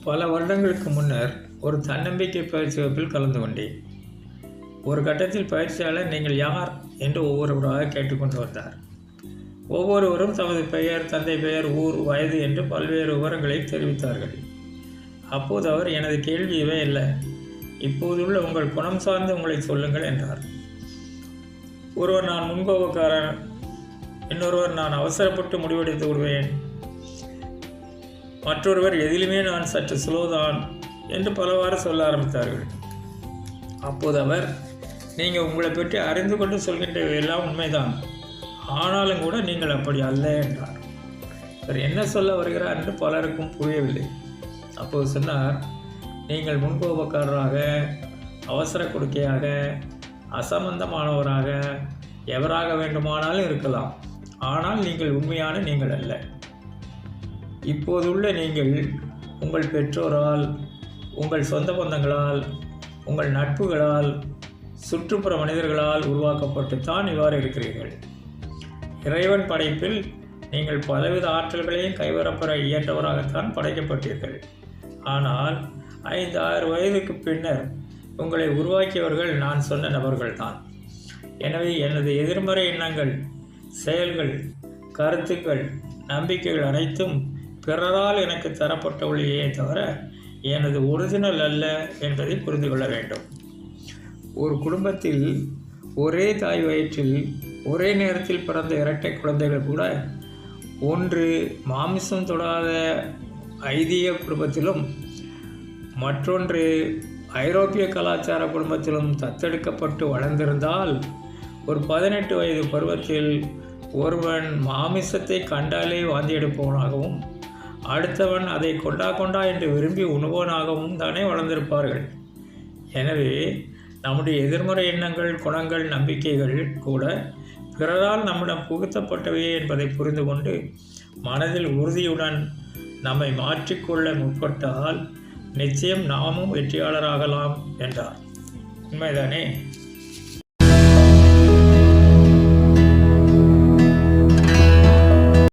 பல வருடங்களுக்கு முன்னர் ஒரு தன்னம்பிக்கை பயிற்சி வகுப்பில் கலந்து கொண்டேன். ஒரு கட்டத்தில் பயிற்சியாளர் நீங்கள் யார் என்று ஒவ்வொருவராக கேட்டுக்கொண்டு வந்தார். ஒவ்வொருவரும் தமது பெயர், தந்தை பெயர், ஊர், வயது என்று பல்வேறு விவரங்களை தெரிவித்தார்கள். அப்போது அவர், எனது கேள்வி இவை அல்ல, இப்போதுள்ள உங்கள் குணம் சார்ந்து உங்களை சொல்லுங்கள் என்றார். ஒருவர், நான் முன்கோபக்காரன். இன்னொருவர், நான் அவசரப்பட்டு முடிவெடுத்து விடுவேன். மற்றொருவர், எதிலுமே நான் சற்று ஸ்லோதான் என்று பலவாறு சொல்ல ஆரம்பித்தார்கள். அப்போது அவர், நீங்கள் உங்களை பற்றி அறிந்து கொண்டு சொல்கின்றவையெல்லாம் உண்மைதான், ஆனாலும் கூட நீங்கள் அப்படி அல்ல என்றார். அவர் என்ன சொல்ல வருகிறார் என்று பலருக்கும் புரியவில்லை. அப்போது சொன்னார், நீங்கள் முன்கோபக்காரராக, அவசர கொடுக்கையாக, அசம்பந்தமானவராக, எவராக வேண்டுமானாலும் இருக்கலாம், ஆனால் நீங்கள் உண்மையான நீங்கள் அல்ல. இப்போதுள்ள நீங்கள் உங்கள் பெற்றோரால், உங்கள் சொந்த பந்தங்களால், உங்கள் நட்புகளால், சுற்றுப்புற மனிதர்களால் உருவாக்கப்பட்டுத்தான் இவ்வாறு இருக்கிறீர்கள். இறைவன் படைப்பில் நீங்கள் பலவித ஆற்றல்களையும் கைவரப்பெற இயற்றவராகத்தான் படைக்கப்பட்டீர்கள். ஆனால் 5-6 வயதுக்கு பின்னர் உங்களை உருவாக்கியவர்கள் நான் சொன்ன நபர்கள்தான். எனவே எனது எதிர்மறை எண்ணங்கள், செயல்கள், கருத்துக்கள், நம்பிக்கைகள் அனைத்தும் பிறரால் எனக்கு தரப்பட்டவளையே தவிர எனது ஒரிஜினல் அல்ல என்பதை புரிந்து கொள்ள வேண்டும். ஒரு குடும்பத்தில் ஒரே தாய் வயிற்றில் ஒரே நேரத்தில் பிறந்த இரட்டை குழந்தைகள் கூட ஒன்று மாமிசம் தொடாத ஐதீக குடும்பத்திலும் மற்றொன்று ஐரோப்பிய கலாச்சார குடும்பத்திலும் தத்தெடுக்கப்பட்டு வளர்ந்திருந்தால், ஒரு 18 வயது பருவத்தில் ஒருவன் மாமிசத்தை கண்டாலே வாந்தி எடுப்பவனாகவும், அடுத்தவன் அதை கொண்டா என்று விரும்பி உண்பவனாகவும் தானே வளர்ந்திருப்பார்கள். எனவே நம்முடைய எதிர்மறை எண்ணங்கள், குணங்கள், நம்பிக்கைகள் கூட பிறரால் நம்மிடம் புகுத்தப்பட்டவையே என்பதை புரிந்து கொண்டு மனதில் உறுதியுடன் நம்மை மாற்றிக்கொள்ள முற்பட்டால் நிச்சயம் நாமும் வெற்றியாளராகலாம் என்றார். உண்மைதானே?